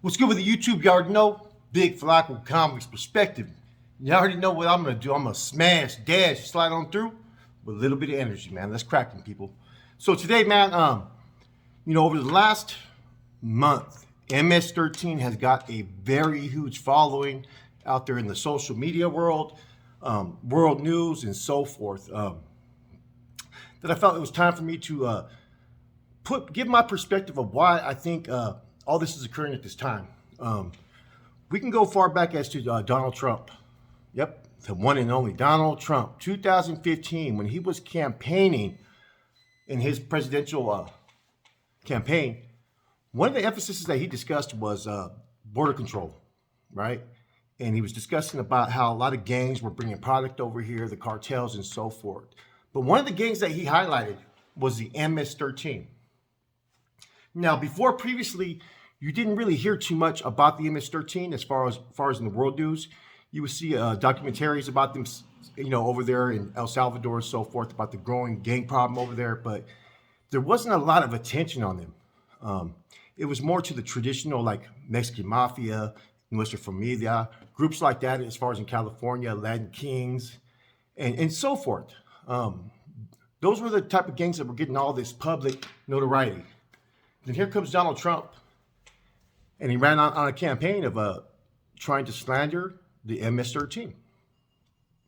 What's good with the YouTube? You already know. Big Flacco Comics Perspective. You already know what I'm going to do. I'm going to smash, dash, slide on through with a little bit of energy, man. Let's crack them, people. So today, man, over the last month, MS-13 has got a very huge following out there in the social media world, world news, and so forth. That I felt it was time for me to give my perspective of why I think all this is occurring at this time. We can go far back as to Donald Trump. Yep, the one and only Donald Trump. 2015, when he was campaigning in his presidential campaign, one of the emphases that he discussed was border control, right? And he was discussing about how a lot of gangs were bringing product over here, the cartels and so forth. But one of the gangs that he highlighted was the MS-13. Now, before previously, you didn't really hear too much about the MS-13 as far as in the world news. You would see documentaries about them, over there in El Salvador and so forth, about the growing gang problem over there. But there wasn't a lot of attention on them. It was more to the traditional, like Mexican Mafia, Nuestra Familia, groups like that, as far as in California, Latin Kings, and so forth. Those were the type of gangs that were getting all this public notoriety. Then here comes Donald Trump, and he ran on a campaign of trying to slander the MS-13.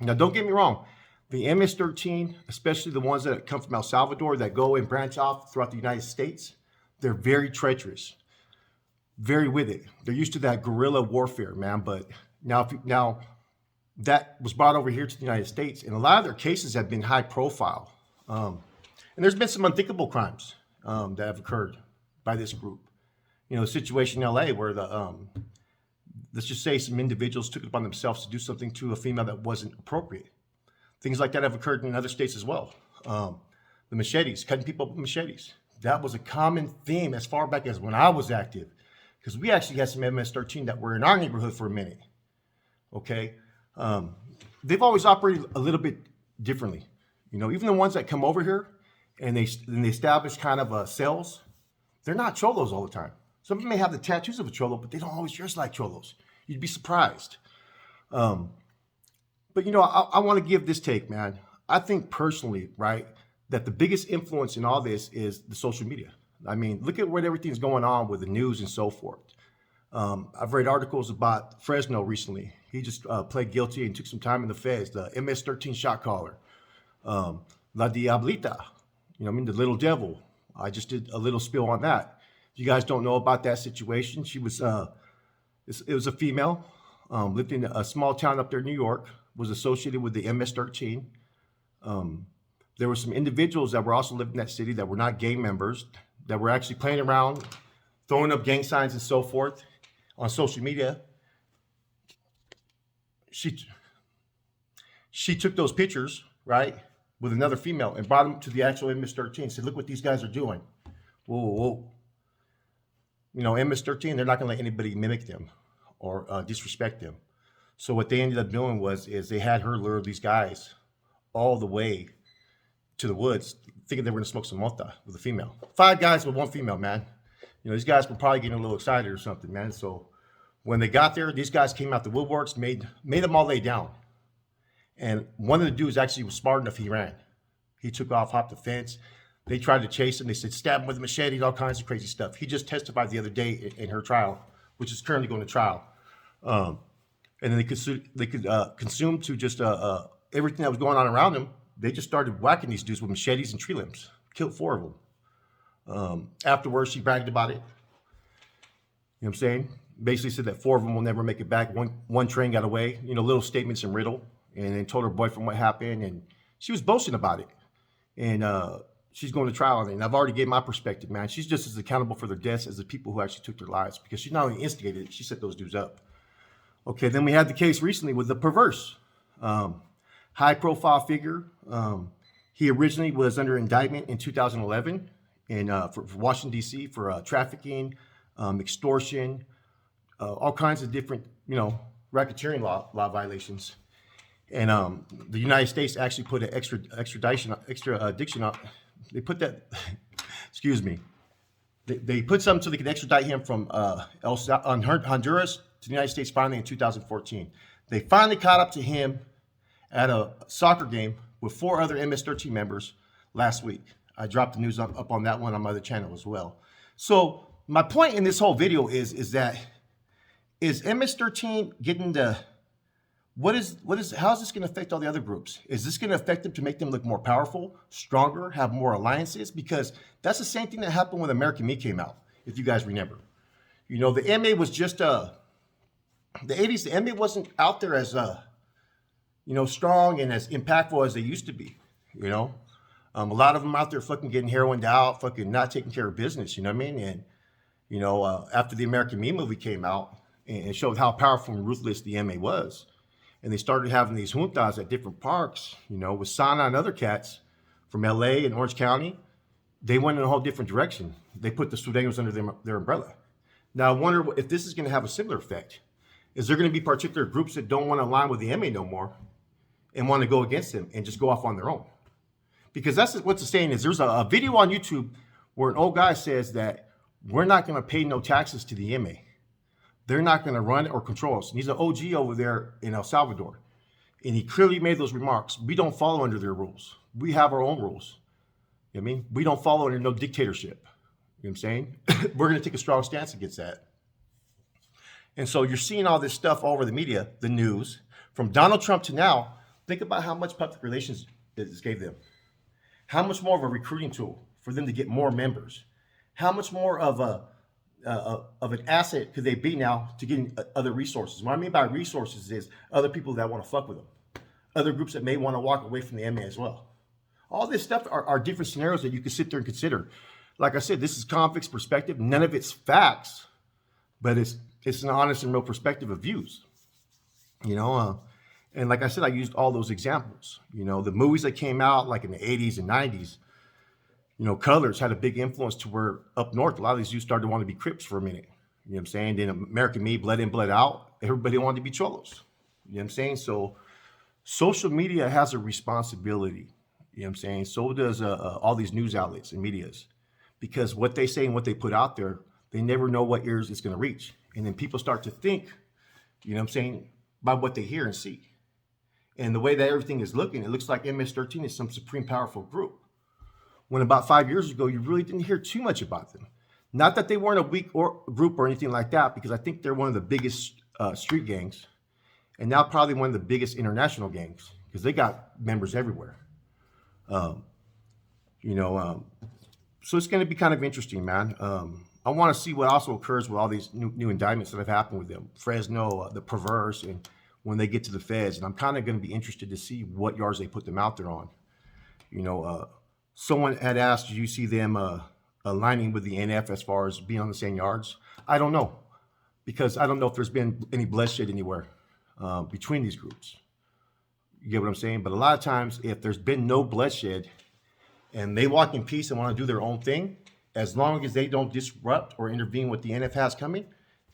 Now, don't get me wrong. The MS-13, especially the ones that come from El Salvador that go and branch off throughout the United States, they're very treacherous, very with it. They're used to that guerrilla warfare, man. But now that was brought over here to the United States, and a lot of their cases have been high profile. And there's been some unthinkable crimes that have occurred by this group. The situation in LA where let's just say some individuals took it upon themselves to do something to a female that wasn't appropriate. Things like that have occurred in other states as well. The machetes, cutting people up with machetes. That was a common theme as far back as when I was active, because we actually had some MS-13 that were in our neighborhood for a minute. Okay. They've always operated a little bit differently. Even the ones that come over here and they establish kind of cells, they're not cholos all the time. Some of them may have the tattoos of a cholo, but they don't always dress like cholos. You'd be surprised. But I want to give this take, man. I think personally, right, that the biggest influence in all this is the social media. I mean, look at what everything's going on with the news and so forth. I've read articles about Fresno recently. He just pled guilty and took some time in the feds. The MS-13 shot caller, La Diablita, the little devil. I just did a little spill on that. If you guys don't know about that situation, she was it was a female, lived in a small town up there in New York, was associated with the MS-13. There were some individuals that were also living in that city that were not gang members, that were actually playing around, throwing up gang signs and so forth on social media. She took those pictures, right, with another female and brought them to the actual MS-13 and said, look what these guys are doing. Whoa. MS-13, they're not going to let anybody mimic them or disrespect them. So what they ended up doing is they had her lure these guys all the way to the woods, thinking they were going to smoke some mota with a female. 5 guys with 1 female, man. These guys were probably getting a little excited or something, man. So when they got there, these guys came out the woodworks, made them all lay down. And one of the dudes actually was smart enough, he ran. He took off, hopped the fence. They tried to chase him. They said, stab him with a machete, all kinds of crazy stuff. He just testified the other day in her trial, which is currently going to trial. And then they could consume to just everything that was going on around them. They just started whacking these dudes with machetes and tree limbs. Killed 4 of them. Afterwards, she bragged about it. You know what I'm saying? Basically said that 4 of them will never make it back. One train got away. Little statements in riddle. And then told her boyfriend what happened. And she was boasting about it. And she's going to trial on it. And I've already gave my perspective, man. She's just as accountable for their deaths as the people who actually took their lives. Because she not only instigated it, she set those dudes up. Okay, then we had the case recently with the perverse. High-profile figure. He originally was under indictment in 2011 for Washington, D.C. for trafficking, extortion, all kinds of different, racketeering law violations. And the United States actually put an extradition on. They put that, excuse me. They put something so they could extradite him from Honduras to the United States finally in 2014. They finally caught up to him at a soccer game with 4 other MS-13 members last week. I dropped the news up on that one on my other channel as well. So my point in this whole video is MS-13 getting the, how is this going to affect all the other groups? Is this going to affect them to make them look more powerful, stronger, have more alliances? Because that's the same thing that happened when American Me came out, if you guys remember. You know, the MA was just, the 80s, the MA wasn't out there as, strong and as impactful as they used to be, you know? A lot of them out there fucking getting heroined out, fucking not taking care of business, you know what I mean? And, after the American Me movie came out and showed how powerful and ruthless the MA was, and they started having these juntas at different parks, with Sana and other cats from LA and Orange County, they went in a whole different direction. They put the Sureños under their umbrella. Now, I wonder if this is going to have a similar effect. Is there going to be particular groups that don't want to align with the MA no more and want to go against them and just go off on their own? Because that's what the saying is. There's a video on YouTube where an old guy says that we're not going to pay no taxes to the MA. They're not going to run or control us. And he's an OG over there in El Salvador. And he clearly made those remarks. We don't follow under their rules. We have our own rules. You know what I mean? We don't follow under no dictatorship. You know what I'm saying? We're going to take a strong stance against that. And so you're seeing all this stuff all over the media, the news, from Donald Trump to now. Think about how much public relations this gave them. How much more of a recruiting tool for them to get more members. How much more of an asset could they be now to getting other resources? What I mean by resources is other people that want to fuck with them. Other groups that may want to walk away from the MA as well. All this stuff are different scenarios that you can sit there and consider. Like I said, this is convict's perspective. None of it's facts, but it's an honest and real perspective of views. And like I said, I used all those examples. The movies that came out like in the 80s and 90s, Colors had a big influence to where up north, a lot of these youth started to want to be Crips for a minute. You know what I'm saying? Then American Me, Blood In, Blood Out, everybody wanted to be Cholos. You know what I'm saying? So social media has a responsibility. You know what I'm saying? So does all these news outlets and medias. Because what they say and what they put out there, they never know what ears it's going to reach. And then people start to think, you know what I'm saying, by what they hear and see. And the way that everything is looking, it looks like MS-13 is some supreme powerful group. When about 5 years ago, you really didn't hear too much about them. Not that they weren't a weak group or anything like that, because I think they're one of the biggest street gangs, and now probably one of the biggest international gangs, because they got members everywhere. So it's going to be kind of interesting, man. I want to see what also occurs with all these new indictments that have happened with them. Fresno, the Perverse, and when they get to the feds. And I'm kind of going to be interested to see what yards they put them out there on. Someone had asked, do you see them aligning with the NF as far as being on the same yards? I don't know, because I don't know if there's been any bloodshed anywhere between these groups. You get what I'm saying? But a lot of times, if there's been no bloodshed and they walk in peace and want to do their own thing, as long as they don't disrupt or intervene what the NF has coming,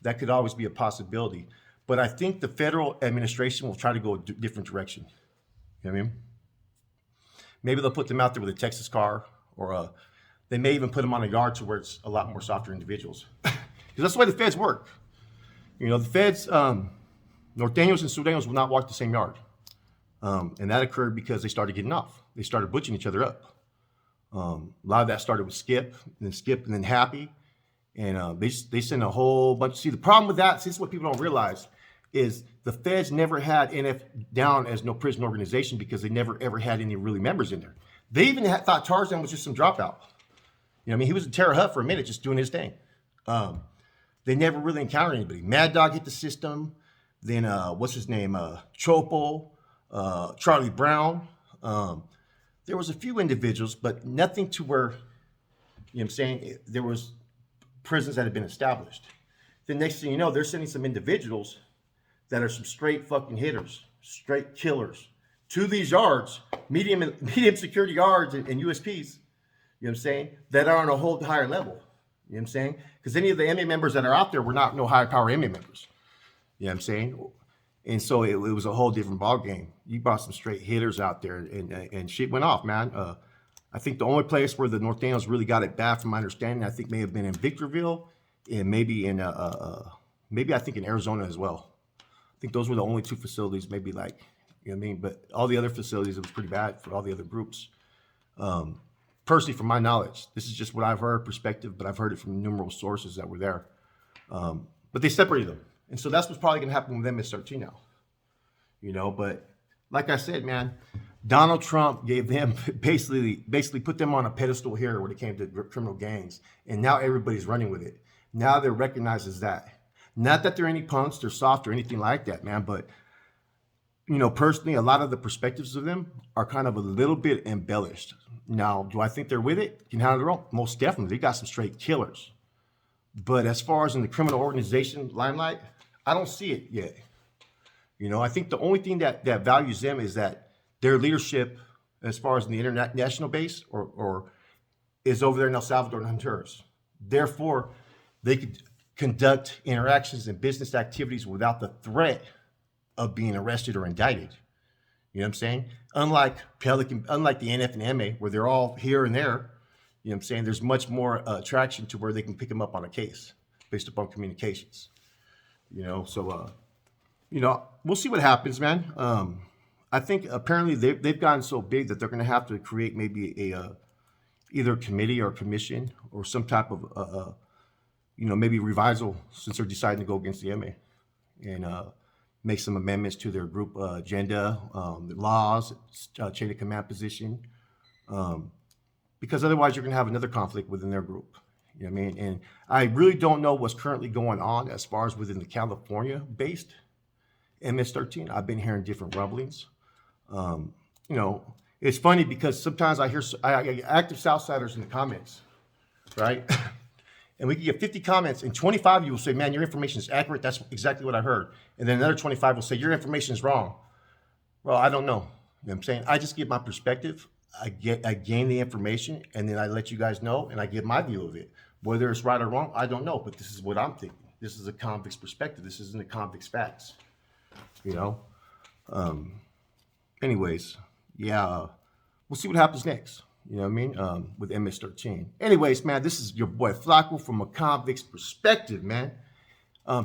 that could always be a possibility. But I think the federal administration will try to go a different direction. You know what I mean? Maybe they'll put them out there with a Texas car, or they may even put them on a yard to where it's a lot more softer individuals. Because that's the way the feds work. The feds, Norteños and Sureños will not walk the same yard. And that occurred because they started getting off. They started butchering each other up. A lot of that started with Skip, and then Happy. And they send a whole bunch. See, the problem with that, this is what people don't realize, is the feds never had NF down as no prison organization because they never ever had any really members in there. They even thought Tarzan was just some dropout. He was in Terre Haute for a minute just doing his thing. They never really encountered anybody. Mad Dog hit the system. Then what's his name? Chopo, Charlie Brown. There was a few individuals, but nothing to where, there was prisons that had been established. The next thing you know, they're sending some individuals that are some straight fucking hitters, straight killers, to these yards, medium security yards and USPs, that are on a whole higher level. You know what I'm saying? Because any of the MA members that are out there were not no high power MA members. You know what I'm saying? And so it was a whole different ball game. You brought some straight hitters out there, and shit went off, man. I think the only place where the North Daniels really got it bad, from my understanding, I think may have been in Victorville, and maybe in maybe I think in Arizona as well. I think those were the only two facilities, maybe, like, you know what I mean? But all the other facilities, it was pretty bad for all the other groups. Personally, from my knowledge, this is just what I've heard, perspective, but I've heard it from numerous sources that were there. But they separated them. And so that's what's probably going to happen with MS-13 now. You know, but like I said, man, Donald Trump gave them basically put them on a pedestal here when it came to criminal gangs. And now everybody's running with it. Now they're recognized as that. Not that they're any punks, they're soft or anything like that, man. But, you know, personally, a lot of the perspectives of them are kind of a little bit embellished. Now, do I think they're with it? Can handle their own? Most definitely. They got some straight killers. But as far as in the criminal organization limelight, I don't see it yet. You know, I think the only thing that values them is that their leadership, as far as in the international base, or is over there in El Salvador and Honduras. Therefore, they could conduct interactions and business activities without the threat of being arrested or indicted. You know what I'm saying? Unlike the NF and MA, where they're all here and there, you know what I'm saying? There's much more attraction to where they can pick them up on a case based upon communications. You know, so, you know, we'll see what happens, man. I think apparently they've gotten so big that they're going to have to create maybe either a committee or a commission or some type of, you know, maybe revisal, since they're deciding to go against the MA, and make some amendments to their group agenda, the laws, chain of command position, because otherwise you're going to have another conflict within their group. You know what I mean? And I really don't know what's currently going on as far as within the California-based MS-13. I've been hearing different rumblings. You know, it's funny because sometimes I hear active Southsiders in the comments, right? And we can get 50 comments, and 25 of you will say, man, your information is accurate. That's exactly what I heard. And then another 25 will say, your information is wrong. Well, I don't know. You know what I'm saying? I just give my perspective. I gain the information, and then I let you guys know, and I give my view of it. Whether it's right or wrong, I don't know, but this is what I'm thinking. This is a convict's perspective. This isn't a convict's facts, you know? Anyways, yeah, we'll see what happens next. You know what I mean? With MS-13. Anyways, man, this is your boy Flacco from a convict's perspective, man.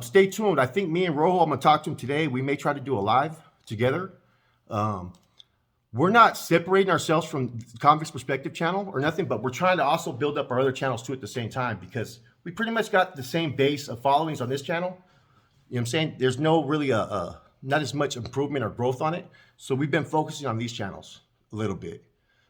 Stay tuned. I think me and Rojo, I'm going to talk to him today. We may try to do a live together. We're not separating ourselves from the Convict's Perspective channel or nothing, but we're trying to also build up our other channels too at the same time, because we pretty much got the same base of followings on this channel. You know what I'm saying? There's no really not as much improvement or growth on it. So we've been focusing on these channels a little bit.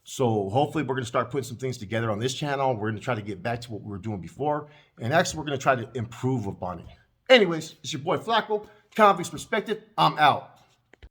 So hopefully we're going to start putting some things together on this channel. We're going to try to get back to what we were doing before. And actually, we're going to try to improve upon it. Anyways, it's your boy Flacco, Convict's Perspective. I'm out.